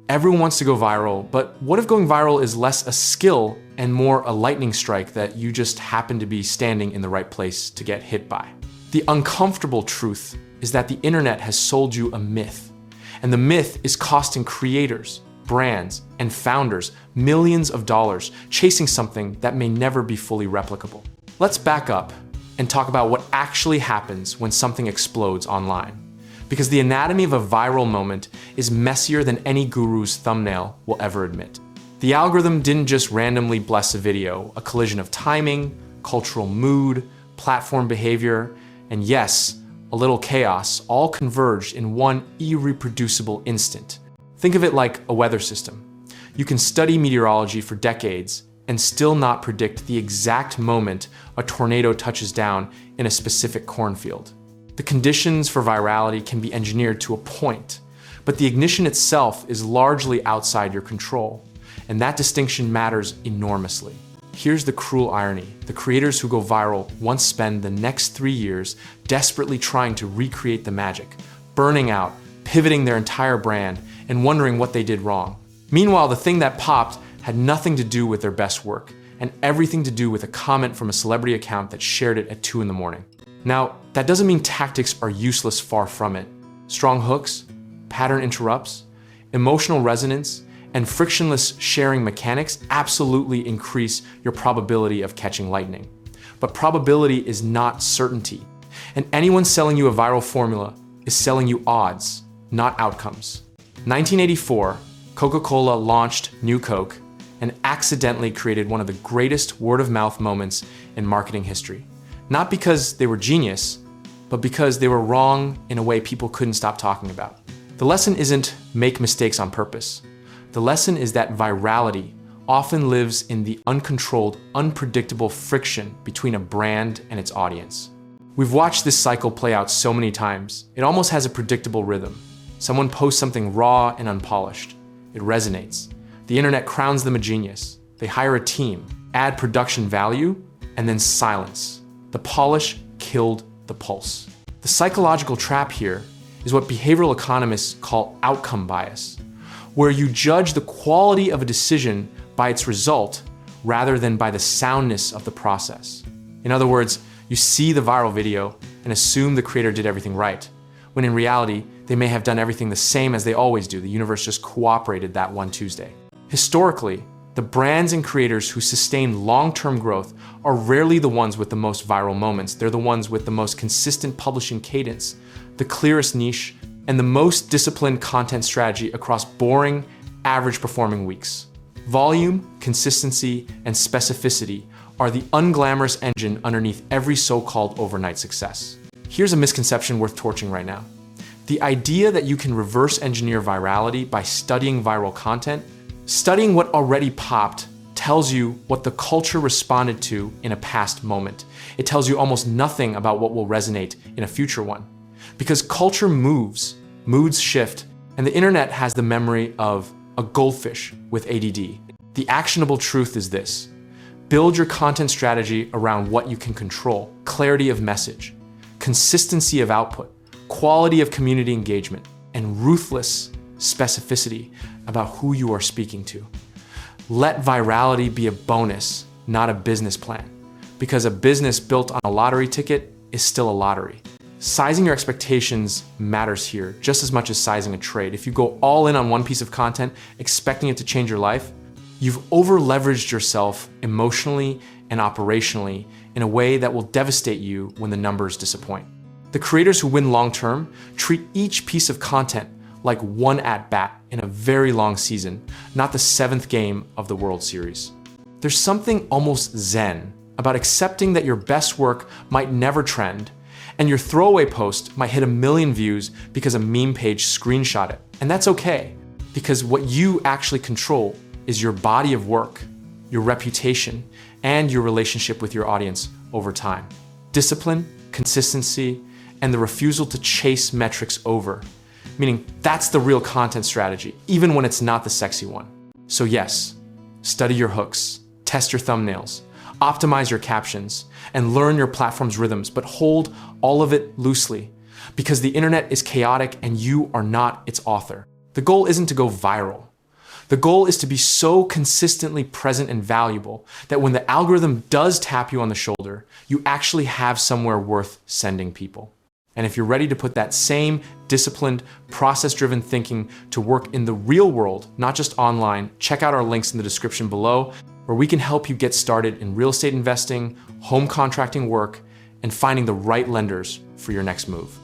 Everyone wants to go viral, but what if going viral is less a skill and more a lightning strike that you just happen to be standing in the right place to get hit by? The uncomfortable truth is that the internet has sold you a myth, and the myth is costing creators, brands, and founders millions of dollars chasing something that may never be fully replicable. Let's back up and talk about what actually happens when something explodes online. Because the anatomy of a viral moment is messier than any guru's thumbnail will ever admit. The algorithm didn't just randomly bless a video, a collision of timing, cultural mood, platform behavior, and yes, a little chaos, all converged in one irreproducible instant. Think of it like a weather system. You can study meteorology for decades and still not predict the exact moment a tornado touches down in a specific cornfield. The conditions for virality can be engineered to a point, but the ignition itself is largely outside your control, and that distinction matters enormously. Here's the cruel irony. The creators who go viral once spend the next 3 years desperately trying to recreate the magic, burning out, pivoting their entire brand, and wondering what they did wrong. Meanwhile, the thing that popped had nothing to do with their best work, and everything to do with a comment from a celebrity account that shared it at 2 a.m. Now, that doesn't mean tactics are useless, far from it. Strong hooks, pattern interrupts, emotional resonance, and frictionless sharing mechanics absolutely increase your probability of catching lightning. But probability is not certainty. And anyone selling you a viral formula is selling you odds, not outcomes. 1984, Coca-Cola launched New Coke and accidentally created one of the greatest word-of-mouth moments in marketing history. Not because they were genius, but because they were wrong in a way people couldn't stop talking about. The lesson isn't make mistakes on purpose. The lesson is that virality often lives in the uncontrolled, unpredictable friction between a brand and its audience. We've watched this cycle play out so many times, it almost has a predictable rhythm. Someone posts something raw and unpolished. It resonates. The internet crowns them a genius. They hire a team, add production value, and then silence. The polish killed the pulse. The psychological trap here is what behavioral economists call outcome bias, where you judge the quality of a decision by its result rather than by the soundness of the process. In other words, you see the viral video and assume the creator did everything right, when in reality, they may have done everything the same as they always do. The universe just cooperated that one Tuesday. Historically, the brands and creators who sustain long-term growth are rarely the ones with the most viral moments. They're the ones with the most consistent publishing cadence, the clearest niche, and the most disciplined content strategy across boring, average-performing weeks. Volume, consistency, and specificity are the unglamorous engine underneath every so-called overnight success. Here's a misconception worth torching right now. The idea that you can reverse engineer virality by studying viral content. Studying what already popped tells you what the culture responded to in a past moment. It tells you almost nothing about what will resonate in a future one. Because culture moves, moods shift, and the internet has the memory of a goldfish with ADD. The actionable truth is this: build your content strategy around what you can control, clarity of message, consistency of output, quality of community engagement, and ruthless specificity about who you are speaking to. Let virality be a bonus, not a business plan, because a business built on a lottery ticket is still a lottery. Sizing your expectations matters here just as much as sizing a trade. If you go all in on one piece of content, expecting it to change your life, you've over-leveraged yourself emotionally and operationally in a way that will devastate you when the numbers disappoint. The creators who win long-term treat each piece of content like one at-bat in a very long season, not the 7th game of the World Series. There's something almost zen about accepting that your best work might never trend, and your throwaway post might hit 1 million views because a meme page screenshot it. And that's okay, because what you actually control is your body of work, your reputation, and your relationship with your audience over time. Discipline, consistency, and the refusal to chase metrics over. Meaning that's the real content strategy, even when it's not the sexy one. So yes, study your hooks, test your thumbnails, optimize your captions, and learn your platform's rhythms, but hold all of it loosely, because the internet is chaotic and you are not its author. The goal isn't to go viral. The goal is to be so consistently present and valuable that when the algorithm does tap you on the shoulder, you actually have somewhere worth sending people. And if you're ready to put that same disciplined, process-driven thinking to work in the real world, not just online, check out our links in the description below, where we can help you get started in real estate investing, home contracting work, and finding the right lenders for your next move.